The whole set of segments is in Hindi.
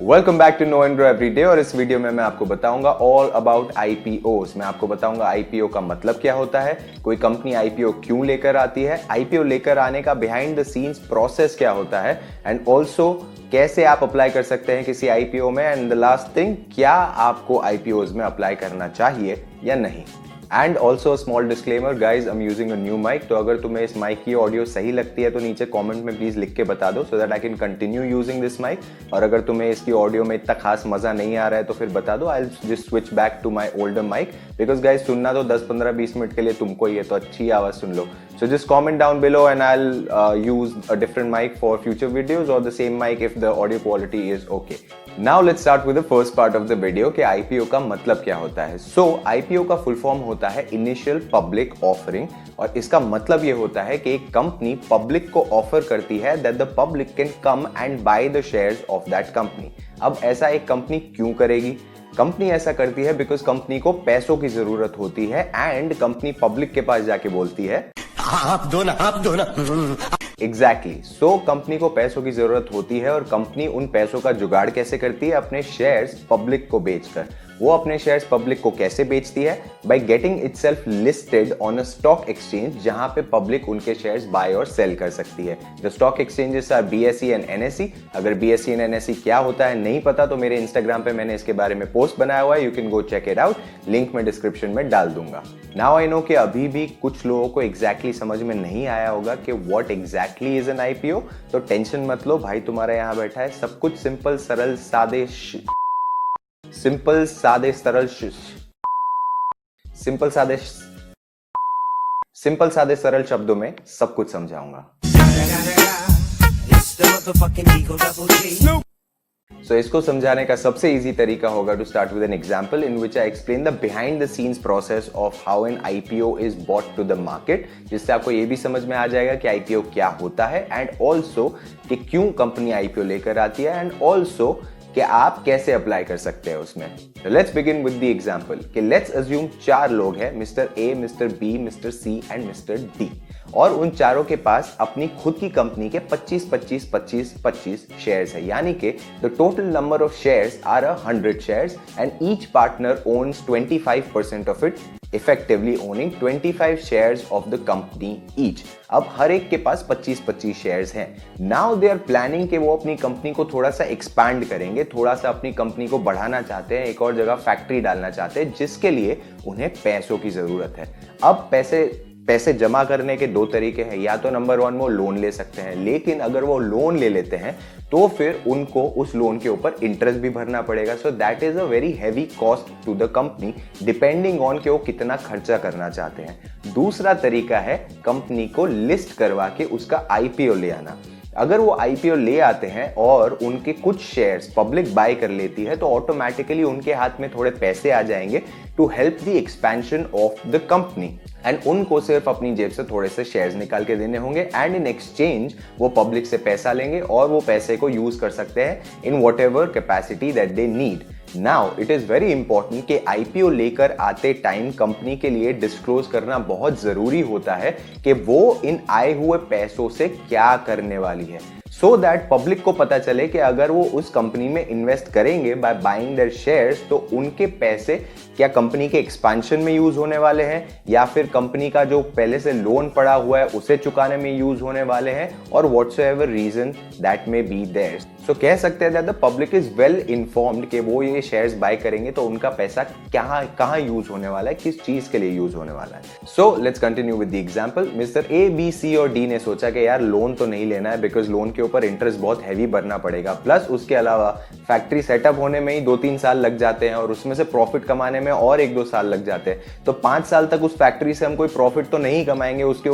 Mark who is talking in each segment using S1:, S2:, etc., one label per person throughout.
S1: Welcome back to know and grow everyday. और इस वीडियो में मैं आपको बताऊंगा ऑल अबाउट आईपीओस। मैं आपको बताऊंगा आईपीओ का मतलब क्या होता है, कोई कंपनी आईपीओ क्यों लेकर आती है, आईपीओ लेकर आने का बिहाइंड द सीन्स प्रोसेस क्या होता है, एंड ऑल्सो कैसे आप अप्लाई कर सकते हैं किसी आईपीओ में, एंड द लास्ट थिंग, क्या आपको आईपीओज में अप्लाई करना चाहिए या नहीं। And also small disclaimer guys, I am using a new mic, तो अगर तुम्हें इस माइक की ऑडियो सही लगती है तो नीचे कमेंट में प्लीज लिख के बता दो so that I can continue using this mic. और अगर तुम्हें इसकी ऑडियो में इतना खास मजा नहीं आ रहा है तो फिर बता दो, I will just switch back to my older mic, because guys सुनना तो 10-15-20 मिनट के लिए तुमको ही है, तो अच्छी आवाज सुन लो। So just comment down below and I'll use a different mic for future videos or the same mic if the audio quality is okay. Now let's start with the first part of the video कि IPO का मतलब क्या होता है। So IPO का फुल फॉर्म होता है इनिशियल पब्लिक ऑफरिंग, और इसका मतलब ये होता है कि एक कंपनी पब्लिक को ऑफर करती है that the public can come and buy the shares of that company। अब ऐसा एक कंपनी क्यों करेगी? कंपनी ऐसा करती है बिकॉज कंपनी को पैसों की जरूरत होती है एंड कंपनी पब्लिक के पास जाके बोलती है आप दो ना। एग्जैक्टली, सो कंपनी को पैसों की जरूरत होती है और कंपनी उन पैसों का जुगाड़ कैसे करती है? अपने शेयर्स पब्लिक को बेचकर। वो अपने शेयर्स पब्लिक को कैसे बेचती है? By getting itself listed on a stock exchange, जहां पे पब्लिक उनके शेयर्स बाय और सेल कर सकती है। The stock exchanges are BSE and NSE. अगर बीएसई एंड एनएसई क्या होता है नहीं पता तो मेरे इंस्टाग्राम पे मैंने इसके बारे में पोस्ट बनाया हुआ है, you can go check it out, link मैं डिस्क्रिप्शन में डाल दूंगा। नाउ आई नो कि अभी भी कुछ लोगों को एग्जैक्टली समझ में नहीं आया होगा कि what exactly is an IPO, तो टेंशन मत लो भाई, तुम्हारा यहाँ बैठा है सब कुछ सिंपल सरल सादे सरल शब्दों में सब कुछ समझाऊंगा। So, इसको समझाने का सबसे इजी तरीका होगा to start with an example in which I explain the behind the scenes process of how an IPO is bought to the market, जिससे आपको ये भी समझ में आ जाएगा कि आईपीओ क्या होता है, एंड ऑल्सो कि क्यों कंपनी आईपीओ लेकर आती है, एंड ऑल्सो कि आप कैसे अप्लाई कर सकते हैं उसमें। Let's begin with the example कि लेट्स अज्यूम 4 लोग हैं, mister A, mister B, mister C and mister D, और उन चारों के पास अपनी खुद की कंपनी के 25 शेयर्स है, यानी कि the total number of shares are 100 shares and each partner owns 25% of it, effectively owning 25 shares of the company each. अब हर एक के पास 25 शेयर्स हैं। नाउ दे आर प्लानिंग कि वो अपनी कंपनी को थोड़ा सा एक्सपैंड करेंगे, थोड़ा सा अपनी कंपनी को बढ़ाना चाहते हैं, एक और जगह फैक्ट्री डालना चाहते हैं, जिसके लिए उन्हें पैसों की जरूरत है। अब पैसे जमा करने के 2 तरीके हैं, या तो नंबर 1 वो लोन ले सकते हैं, लेकिन अगर वो लोन ले लेते हैं तो फिर उनको उस लोन के ऊपर इंटरेस्ट भी भरना पड़ेगा। So that is a very heavy cost to the company, depending on कि वो कितना खर्चा करना चाहते हैं। दूसरा तरीका है कंपनी को लिस्ट करवा के उसका आईपीओ ले आना। अगर वो आईपीओ ले आते हैं और उनके कुछ शेयर्स पब्लिक बाय कर लेती है तो ऑटोमेटिकली उनके हाथ में थोड़े पैसे आ जाएंगे to help the expansion of the company, and उनको सिर्फ अपनी जेब से थोड़े से शेयर्स निकाल के देने होंगे, एंड इन एक्सचेंज वो पब्लिक से पैसा लेंगे और वो पैसे को यूज कर सकते हैं in what ever capacity that they need. Now it is very important कि आईपीओ लेकर आते टाइम कंपनी के लिए डिस्क्लोज करना बहुत जरूरी होता है कि वो इन आए हुए पैसों से क्या करने वाली है, सो दैट पब्लिक को पता चले कि अगर वो उस कंपनी में इन्वेस्ट करेंगे बाय बाइंग देयर शेयर्स तो उनके पैसे क्या कंपनी के एक्सपेंशन में यूज होने वाले हैं, या फिर कंपनी का जो पहले से लोन पड़ा हुआ है उसे चुकाने में यूज होने वाले हैं, और whatsoever reason that may be there. So कह सकते हैं that the public is well informed कि वो ये शेयर्स बाय करेंगे तो उनका पैसा कहां यूज होने वाला है, किस चीज के लिए यूज होने वाला है। So let's continue with the example. Mister A, B, C और डी ने सोचा कि यार लोन तो नहीं लेना है बिकॉज लोन के ऊपर इंटरेस्ट बहुत हैवी भरना पड़ेगा, प्लस उसके अलावा फैक्ट्री सेटअप होने में ही 2-3 साल लग जाते हैं और उसमें से प्रॉफिट कमाने में और 1-2 साल लग जाते हैं, तो 5 साल तक उस फैक्ट्री से हम कोई प्रॉफिट तो नहीं कमाएंगे, उसके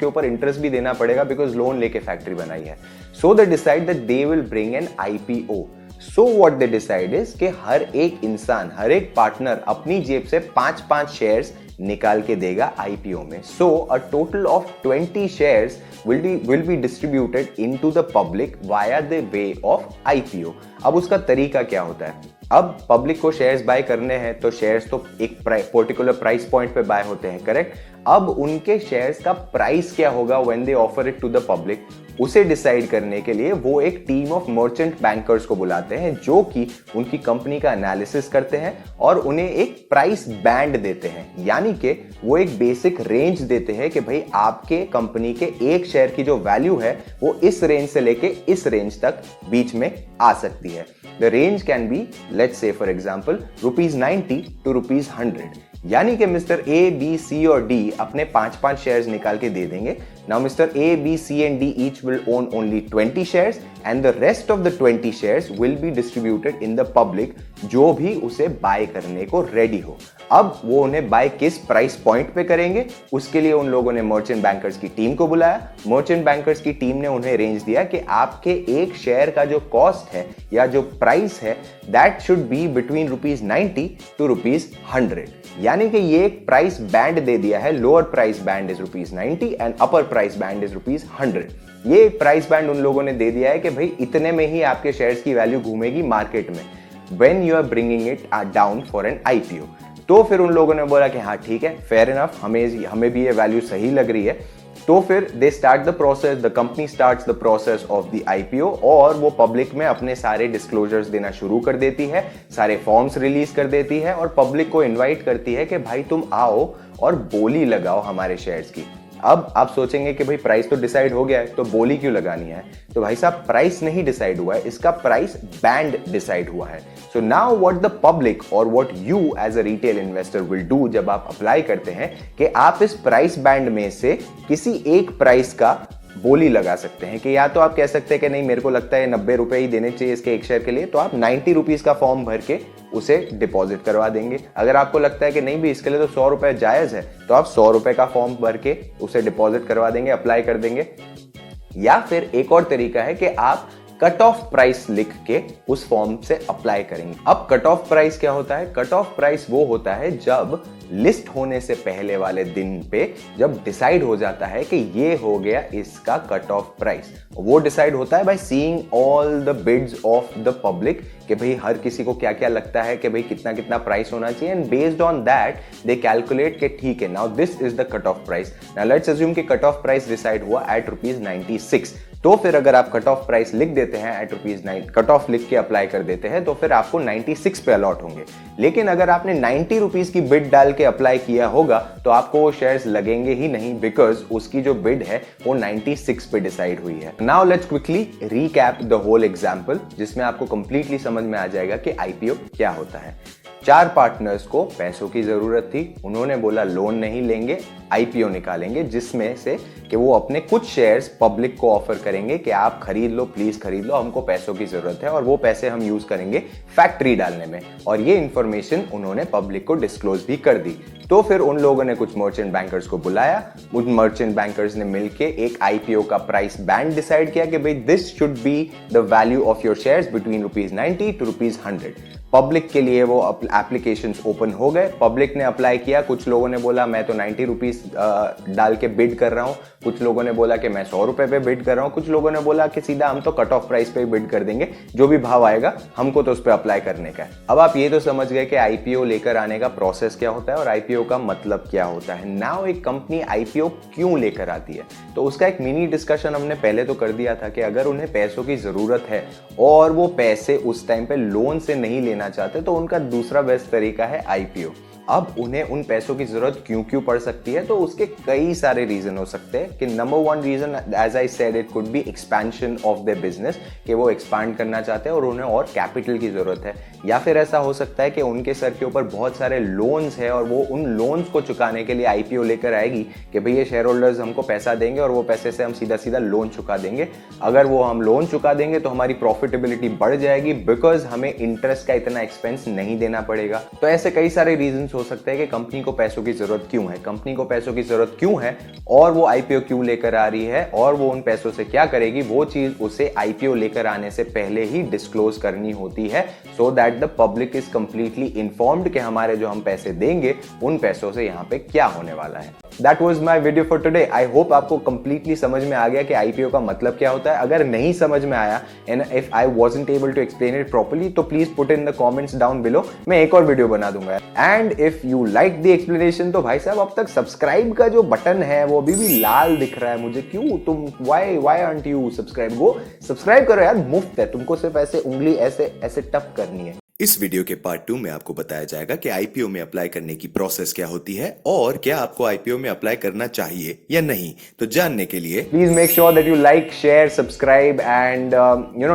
S1: ऊपर इंटरेस्ट भी देना पड़ेगा बिकॉज लोन लेके फैक्ट्री बनाई है। So they decide that they will bring an IPO. So what they decide is कि हर एक इंसान, हर एक पार्टनर अपनी जेब से 5 शेयर्स निकाल के देगा आईपीओ में। So a total of 20 shares will be distributed into the public via the way of IPO। अब उसका तरीका क्या होता है? अब पब्लिक को शेयर्स बाय करने हैं तो शेयर्स तो एक पर्टिकुलर प्राइस पॉइंट पे बाय होते हैं, करेक्ट? अब उनके शेयर्स का प्राइस क्या होगा when they offer it to the public, उसे डिसाइड करने के लिए वो एक टीम ऑफ मर्चेंट बैंकर्स को बुलाते हैं जो कि उनकी कंपनी का एनालिसिस करते हैं और उन्हें एक प्राइस बैंड देते हैं, यानी कि वो एक बेसिक रेंज देते हैं कि भाई आपके कंपनी के एक शेयर की जो वैल्यू है वो इस रेंज से लेके इस रेंज तक बीच में आ सकती है। The range can be, let's say for example, ₹90 to ₹100, यानी कि मिस्टर ए, बी, सी और डी अपने 5-5 शेयर्स निकाल के दे देंगे। Now Mr. A, B, C and D each will own only 20 shares and the rest of the 20 shares will be distributed in the public, जो भी उसे बाय करने को रेडी हो। अब वो उन्हें बाय किस प्राइस पॉइंट पे करेंगे, उसके लिए उन लोगों ने मर्चेंट बैंकर्स की टीम को बुलाया। मर्चेंट बैंकर्स की टीम ने उन्हें रेंज दिया कि आपके एक शेयर का जो कॉस्ट है या जो प्राइस है that should be between ₹90 to ₹100, यानी कि ये एक प्राइस बैंड दे दिया है। Lower price band is ₹90 and upper price band is ₹100। ये प्राइस बैंड उन लोगों ने दे दिया है कि भाई इतने में ही आपके शेयर्स की वैल्यू घूमेगी मार्केट में when you are bringing it down for an IPO. तो फिर उन लोगों ने बोला कि हाँ ठीक है, फेयर इनफ, हमें भी ये वैल्यू सही लग रही है। तो फिर they start the process, the company starts the process of the IPO और वो पब्लिक में अपने सारे डिस्क्लोजर्स देना शुरू कर देती है, सारे फॉर्म्स रिलीज कर देती है और पब्लिक को इनवाइट करती है कि भाई तुम आओ और बोली लगाओ हमारे शेयर्स की। अब आप सोचेंगे कि भाई प्राइस तो डिसाइड हो गया है तो बोली क्यों लगानी है? तो भाई साहब, प्राइस नहीं डिसाइड हुआ है, इसका प्राइस बैंड डिसाइड हुआ है। So now what the public और what you as a retail investor will do जब आप अप्लाई करते हैं कि आप इस प्राइस बैंड में से किसी एक प्राइस का बोली लगा सकते हैं कि या तो आप कह सकते हैं कि नहीं, मेरे को लगता है 90 रुपए ही देने चाहिए इसके एक शेयर के लिए, तो आप 90 रुपीज का फॉर्म भर के उसे डिपॉजिट करवा देंगे। अगर आपको लगता है कि नहीं भी इसके लिए तो 100 रुपए जायज है, तो आप 100 रुपए का फॉर्म भर के उसे डिपॉजिट करवा देंगे, अप्लाई कर देंगे। या फिर एक और तरीका है कि आप कट ऑफ प्राइस लिख के उस फॉर्म से अप्लाई करेंगे। अब कट ऑफ प्राइस क्या होता है? कट ऑफ प्राइस वो होता है जब लिस्ट होने से पहले वाले दिन पे जब डिसाइड हो जाता है कि ये हो गया इसका कट ऑफ प्राइस। वो डिसाइड होता है by seeing all the bids of the public कि भाई हर किसी को क्या क्या लगता है कि भाई कितना कितना प्राइस होना चाहिए, and based on that they calculate कि ठीक है, now this is the cut off price. Now let's assume कि कट ऑफ प्राइस डिसाइड हुआ एट ₹96। तो फिर अगर आप कट ऑफ प्राइस लिख देते हैं एट ₹9, कट ऑफ लिख के अप्लाई कर देते हैं, तो फिर आपको 96 पे अलॉट होंगे। लेकिन अगर आपने 90 रुपीज की बिड डाल के अप्लाई किया होगा तो आपको वो शेयर्स लगेंगे ही नहीं, बिकॉज उसकी जो बिड है वो 96 पे डिसाइड हुई है। Now let's quickly recap the whole example, जिसमें आपको कंप्लीटली समझ में आ जाएगा कि आईपीओ क्या होता है। 4 पार्टनर्स को पैसों की जरूरत थी, उन्होंने बोला लोन नहीं लेंगे, आईपीओ निकालेंगे, जिसमें से कि वो अपने कुछ शेयर्स पब्लिक को ऑफर करेंगे कि आप खरीद लो, प्लीज खरीद लो, हमको पैसों की जरूरत है और वो पैसे हम यूज करेंगे फैक्ट्री डालने में। और ये इंफॉर्मेशन उन्होंने पब्लिक को डिस्क्लोज भी कर दी। तो फिर उन लोगों ने कुछ मर्चेंट बैंकर्स को बुलाया, उन मर्चेंट बैंकर्स ने मिलके एक आईपीओ का प्राइस बैंड डिसाइड किया कि भाई this should be the value of your shares between ₹90 to ₹100। Public के लिए वो एप्लीकेशंस ओपन हो गए, पब्लिक ने अप्लाई किया। कुछ लोगों ने बोला मैं तो 90 रुपीज डाल के बिड कर रहा हूं, कुछ लोगों ने बोला कि मैं 100 रुपए पे बिड कर रहा हूं, कुछ लोगों ने बोला कि सीधा हम तो कट ऑफ प्राइस पे बिड कर देंगे, जो भी भाव आएगा हमको तो उस पर अप्लाई करने का है। अब आप ये तो समझ गए कि आईपीओ लेकर आने का प्रोसेस क्या होता है और आईपीओ का मतलब क्या होता है। नाउ एक कंपनी आईपीओ क्यों लेकर आती है, तो उसका एक मिनी डिस्कशन हमने पहले तो कर दिया था कि अगर उन्हें पैसों की जरूरत है और वो पैसे उस टाइम पे लोन से नहीं लेना चाहते तो उनका दूसरा बेस्ट तरीका है आईपीओ। अब उन्हें उन पैसों की जरूरत क्यों पड़ सकती है, तो उसके कई सारे रीजन हो सकते हैं कि number 1 reason, as I said, it could be expansion of their business, कि वो एक्सपांड करना चाहते हैं और उन्हें और कैपिटल की जरूरत है। या फिर ऐसा हो सकता है कि उनके सर के ऊपर बहुत सारे लोन्स है और वो उन लोन्स को चुकाने के लिए आईपीओ लेकर आएगी कि भाई ये शेयर होल्डर्स हमको पैसा देंगे और वो पैसे से हम सीधा सीधा लोन चुका देंगे। अगर वो हम लोन चुका देंगे तो हमारी प्रॉफिटेबिलिटी बढ़ जाएगी, बिकॉज हमें इंटरेस्ट का इतना एक्सपेंस नहीं देना पड़ेगा। तो ऐसे कई सारे रीजन हो सकते हैं कि कंपनी को पैसों की जरूरत क्यों है, कंपनी को पैसों की जरूरत क्यों है और वो आईपीओ क्यों लेकर आ रही है और वो उन पैसों से क्या करेगी, वो चीज उसे आईपीओ लेकर आने से पहले ही डिस्क्लोज करनी होती है, so that the public is completely informed कि हमारे जो हम पैसे देंगे उन पैसों से यहाँ पे क्या होने वाला है। That was my video for today. I hope आपको कंप्लीटली समझ में आ गया कि आईपीओ का मतलब क्या होता है। अगर नहीं समझ में आया and if I wasn't able to explain it properly तो please put in the comments down below, मैं एक और वीडियो बना दूंगा। And if you like the explanation तो भाई साहब अब तक सब्सक्राइब का जो बटन है वो अभी भी लाल दिख रहा है मुझे, क्यों तुम why aren't you subscribe? Go subscribe करो यार, मुफ्त है, तुमको सिर्फ ऐसे उंगली ऐसे ऐसे टप करनी है।
S2: इस वीडियो के पार्ट 2 में आपको बताया जाएगा कि आईपीओ में अप्लाई करने की प्रोसेस क्या होती है और क्या आपको आईपीओ में अप्लाई करना चाहिए या नहीं। तो जानने के लिए
S1: please make sure that you like, share, subscribe and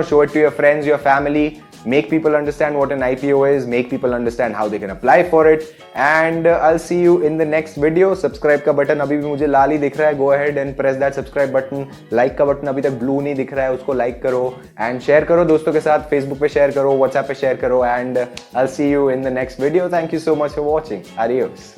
S1: show it to your friends, your family. Make people understand what an IPO is, make people understand how they can apply for it, and I'll see you in the next video. Subscribe का बटन अभी भी मुझे लाल ही दिख रहा है, go ahead and press that subscribe button. Like का बटन अभी तक blue नहीं दिख रहा है, उसको like करो and share करो दोस्तों के साथ, Facebook पे share करो, WhatsApp पे share करो, and I'll see you in the next video. Thank you so much for watching. Adios.